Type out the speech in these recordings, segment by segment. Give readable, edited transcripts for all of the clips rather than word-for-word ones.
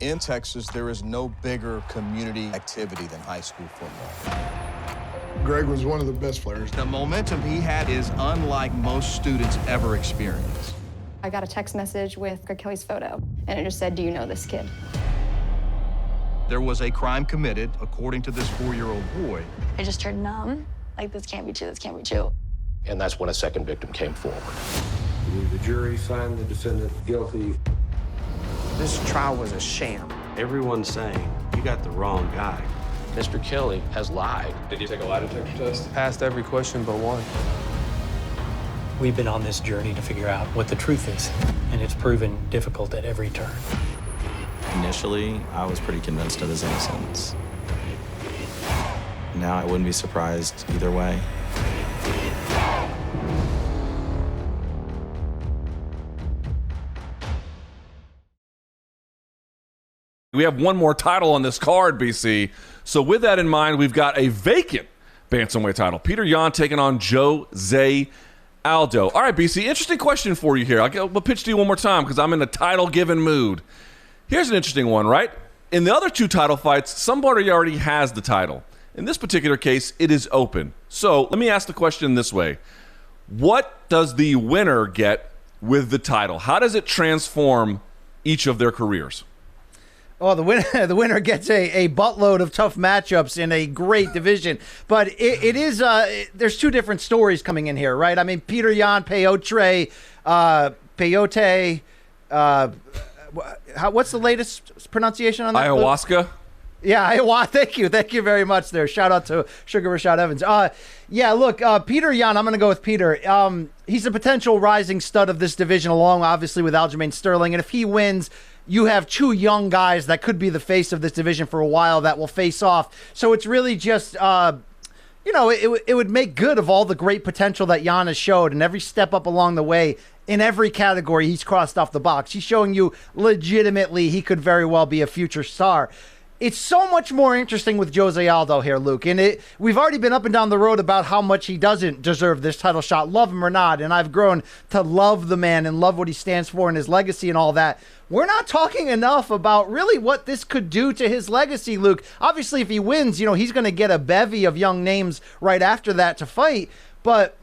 In Texas, there is no bigger community activity than high school football. Greg was one of the best players. The momentum he had is unlike most students ever experience. I got a text message with Greg Kelly's photo, and it just said, "Do you know this kid?" There was a crime committed, according to this 4-year-old boy. I just turned numb. Like, this can't be true, this can't be true. And that's when a second victim came forward. The jury found the defendant guilty. This trial was a sham. Everyone's saying you got the wrong guy. Mr. Kelly has lied. Did you take a lie detector test? Passed every question but one. We've been on this journey to figure out what the truth is, and it's proven difficult at every turn. Initially, I was pretty convinced of his innocence. Now I wouldn't be surprised either way. We have one more title on this card, BC. So with that in mind, we've got a vacant bantamweight title. Petr Yan taking on Jose Aldo. All right, BC, interesting question for you here. I'll pitch to you one more time because I'm in a title-given mood. Here's an interesting one, right? In the other two title fights, somebody already has the title. In this particular case, it is open. So let me ask the question this way. What does the winner get with the title? How does it transform each of their careers? Oh, the winner gets a buttload of tough matchups in a great division. But it is there's two different stories coming in here, right? I mean, Petr Yan, Peyote, what's the latest pronunciation on that? Ayahuasca? Yeah, ayahuasca. Thank you very much there. Shout out to Sugar Rashad Evans. Yeah, look, Petr Yan, I'm going to go with Peter. He's a potential rising stud of this division, along obviously with Aljamain Sterling. And if he wins, you have two young guys that could be the face of this division for a while that will face off. So it's really just, it would make good of all the great potential that Yan has showed, and every step up along the way in every category he's crossed off the box. He's showing you legitimately he could very well be a future star. It's so much more interesting with Jose Aldo here, Luke. And we've already been up and down the road about how much he doesn't deserve this title shot, love him or not. And I've grown to love the man and love what he stands for and his legacy and all that. We're not talking enough about really what this could do to his legacy, Luke. Obviously, if he wins, he's going to get a bevy of young names right after that to fight. But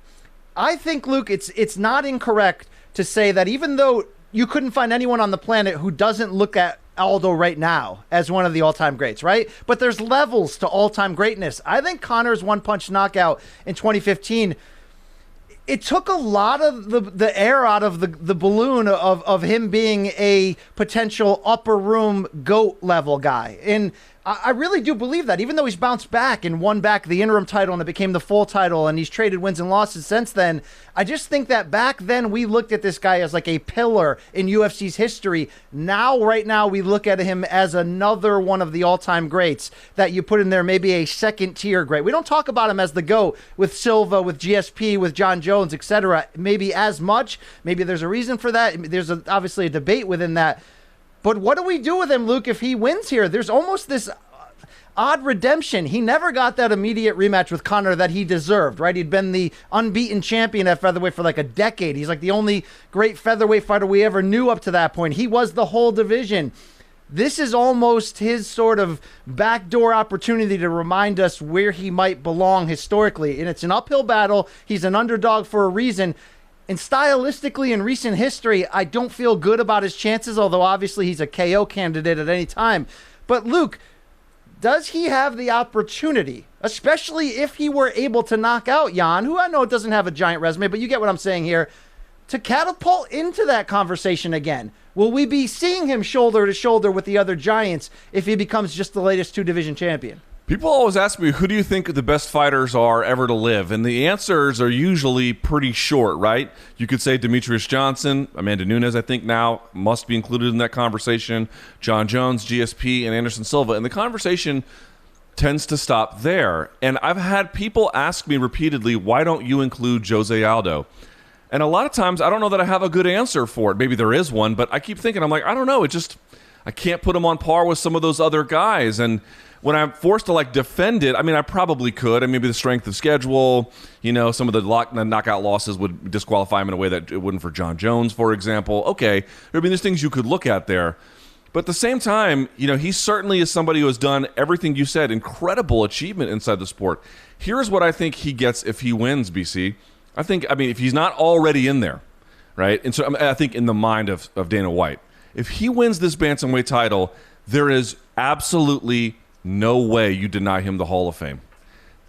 I think, Luke, it's not incorrect to say that even though you couldn't find anyone on the planet who doesn't look at Aldo right now as one of the all-time greats, right? But there's levels to all-time greatness. I think Conor's one-punch knockout in 2015, it took a lot of the air out of the balloon of him being a potential upper room GOAT level guy. And I really do believe that, even though he's bounced back and won back the interim title and it became the full title and he's traded wins and losses since then. I just think that back then we looked at this guy as like a pillar in UFC's history. Right now, we look at him as another one of the all-time greats that you put in there, maybe a second-tier great. We don't talk about him as the GOAT with Silva, with GSP, with John Jones, etc. Maybe as much. Maybe there's a reason for that. There's obviously a debate within that. But what do we do with him, Luke, if he wins here? There's almost this odd redemption. He never got that immediate rematch with Conor that he deserved, right? He'd been the unbeaten champion at featherweight for like a decade. He's like the only great featherweight fighter we ever knew up to that point. He was the whole division. This is almost his sort of backdoor opportunity to remind us where he might belong historically. And it's an uphill battle. He's an underdog for a reason. And stylistically, in recent history, I don't feel good about his chances, although obviously he's a KO candidate at any time. But Luke, does he have the opportunity, especially if he were able to knock out Yan, who I know doesn't have a giant resume, but you get what I'm saying here, to catapult into that conversation again? Will we be seeing him shoulder to shoulder with the other giants if he becomes just the latest two-division champion? People always ask me, who do you think the best fighters are ever to live? And the answers are usually pretty short, right? You could say Demetrius Johnson, Amanda Nunes, I think now must be included in that conversation, John Jones, GSP, and Anderson Silva. And the conversation tends to stop there. And I've had people ask me repeatedly, why don't you include Jose Aldo? And a lot of times, I don't know that I have a good answer for it. Maybe there is one, but I keep thinking, I'm like, I don't know. I can't put him on par with some of those other guys. And when I'm forced to defend it, I mean, I probably could. I mean, maybe the strength of schedule, some of the knockout losses would disqualify him in a way that it wouldn't for John Jones, for example. Okay, there's things you could look at there. But at the same time, he certainly is somebody who has done everything you said, incredible achievement inside the sport. Here's what I think he gets if he wins, BC. If he's not already in there, right? And so I think in the mind of Dana White, if he wins this bantamweight title, there is absolutely no way you deny him the Hall of Fame.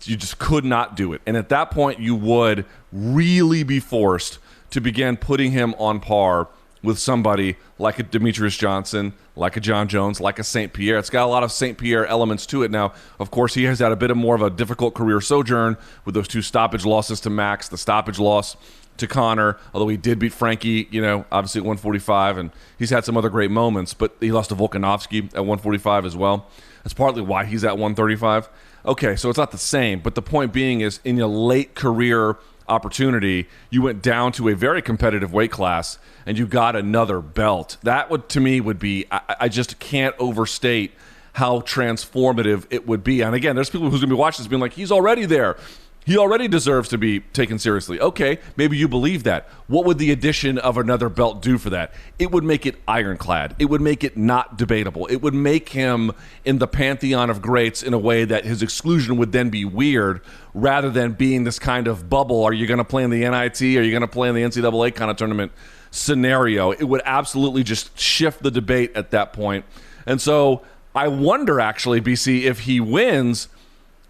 You just could not do it. And at that point, you would really be forced to begin putting him on par with somebody like a Demetrius Johnson, like a John Jones, like a St. Pierre. It's got a lot of St. Pierre elements to it now. Of course, he has had a bit of more of a difficult career sojourn with those 2 stoppage losses to Max, the stoppage loss to Conor, although he did beat Frankie, obviously at 145, and he's had some other great moments, but he lost to Volkanovski at 145 as well. That's partly why he's at 135. Okay, so it's not the same, but the point being is in your late career opportunity, you went down to a very competitive weight class and you got another belt. That would, to me, would be, I just can't overstate how transformative it would be. And again, there's people who's going to be watching this being like, he's already there. He already deserves to be taken seriously. Okay, maybe you believe that. What would the addition of another belt do for that? It would make it ironclad. It would make it not debatable. It would make him in the pantheon of greats in a way that his exclusion would then be weird rather than being this kind of bubble. Are you going to play in the NIT? Are you going to play in the NCAA kind of tournament scenario? It would absolutely just shift the debate at that point. And so I wonder, actually, BC, if he wins,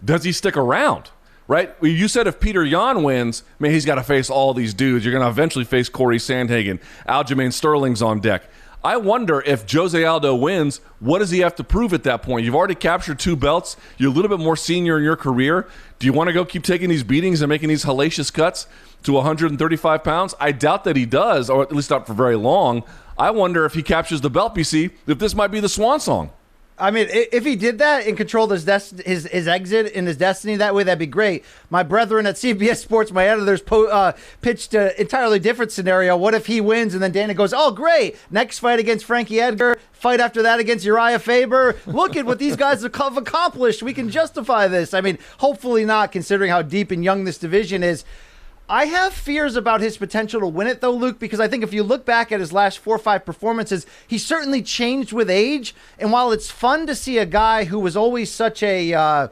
does he stick around? Right? You said if Petr Yan wins, man, he's got to face all these dudes. You're going to eventually face Corey Sandhagen. Aljamain Sterling's on deck. I wonder if Jose Aldo wins, what does he have to prove at that point? You've already captured 2 belts. You're a little bit more senior in your career. Do you want to go keep taking these beatings and making these hellacious cuts to 135 pounds? I doubt that he does, or at least not for very long. I wonder if he captures the belt, BC, if this might be the swan song. I mean, if he did that and controlled his exit and his destiny that way, that'd be great. My brethren at CBS Sports, my editors, pitched an entirely different scenario. What if he wins and then Dana goes, oh, great, next fight against Frankie Edgar, fight after that against Uriah Faber. Look at what these guys have accomplished. We can justify this. I mean, hopefully not, considering how deep and young this division is. I have fears about his potential to win it, though, Luke, because I think if you look back at his last 4 or 5 performances, he certainly changed with age. And while it's fun to see a guy who was always such a...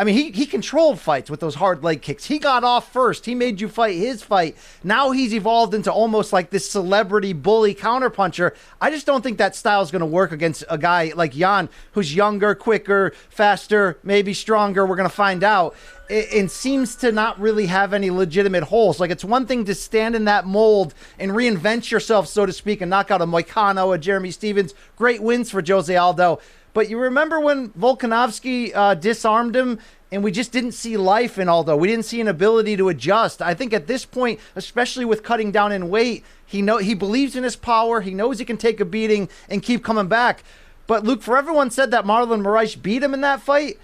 he controlled fights with those hard leg kicks. He got off first. He made you fight his fight. Now he's evolved into almost like this celebrity bully counterpuncher. I just don't think that style is going to work against a guy like Yan, who's younger, quicker, faster, maybe stronger. We're going to find out. And seems to not really have any legitimate holes. Like, it's one thing to stand in that mold and reinvent yourself, so to speak, and knock out a Moicano, a Jeremy Stevens. Great wins for Jose Aldo. But you remember when Volkanovski disarmed him and we just didn't see life in Aldo. We didn't see an ability to adjust. I think at this point, especially with cutting down in weight, he believes in his power. He knows he can take a beating and keep coming back. But Luke, for everyone said that Marlon Moraes beat him in that fight,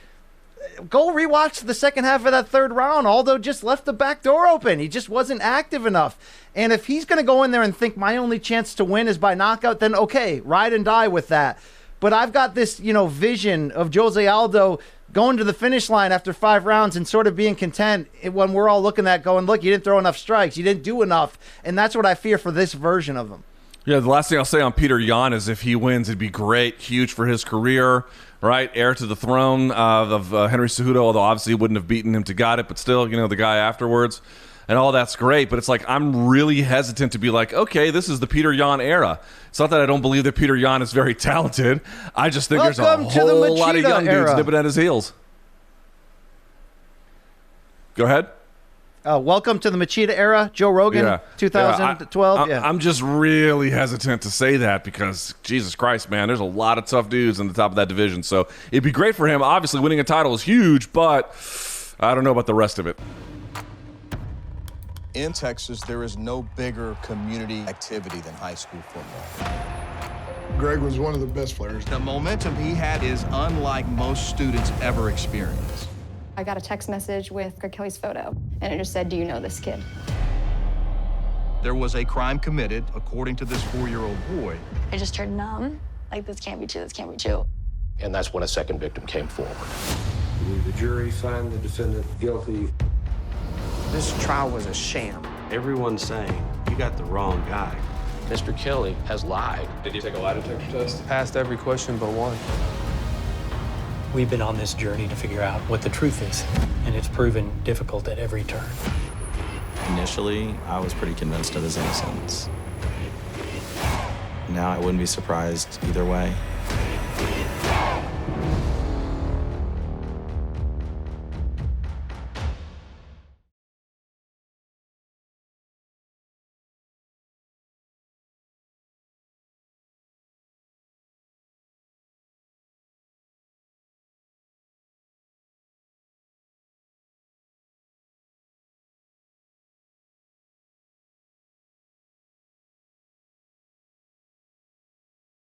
go rewatch the second half of that 3rd round. Aldo just left the back door open. He just wasn't active enough. And if he's going to go in there and think my only chance to win is by knockout, then okay, ride and die with that. But I've got this, vision of Jose Aldo going to the finish line after 5 rounds and sort of being content when we're all looking at going, look, you didn't throw enough strikes. You didn't do enough. And that's what I fear for this version of him. Yeah, the last thing I'll say on Petr Yan is if he wins, it'd be great, huge for his career, right? Heir to the throne of Henry Cejudo, although obviously he wouldn't have beaten him to got it, but still, the guy afterwards. And all that's great, but it's like I'm really hesitant to be like, okay, this is the Petr Yan era. It's not that I don't believe that Petr Yan is very talented. I just think there's a whole lot of young dudes nipping at his heels. Go ahead. Welcome to the Machida era, Joe Rogan, 2012. I'm just really hesitant to say that because, Jesus Christ, man, there's a lot of tough dudes in the top of that division. So it'd be great for him. Obviously, winning a title is huge, but I don't know about the rest of it. In Texas, there is no bigger community activity than high school football. Greg was one of the best players. The momentum he had is unlike most students ever experience. I got a text message with Greg Kelly's photo, and it just said, do you know this kid? There was a crime committed, according to this 4-year-old boy. I just turned numb. Like, this can't be true, this can't be true. And that's when a second victim came forward. The jury found the defendant guilty. This trial was a sham. Everyone's saying, you got the wrong guy. Mr. Kelly has lied. Did you take a lie detector test? Passed every question but one. We've been on this journey to figure out what the truth is, and it's proven difficult at every turn. Initially, I was pretty convinced of his innocence. Now I wouldn't be surprised either way.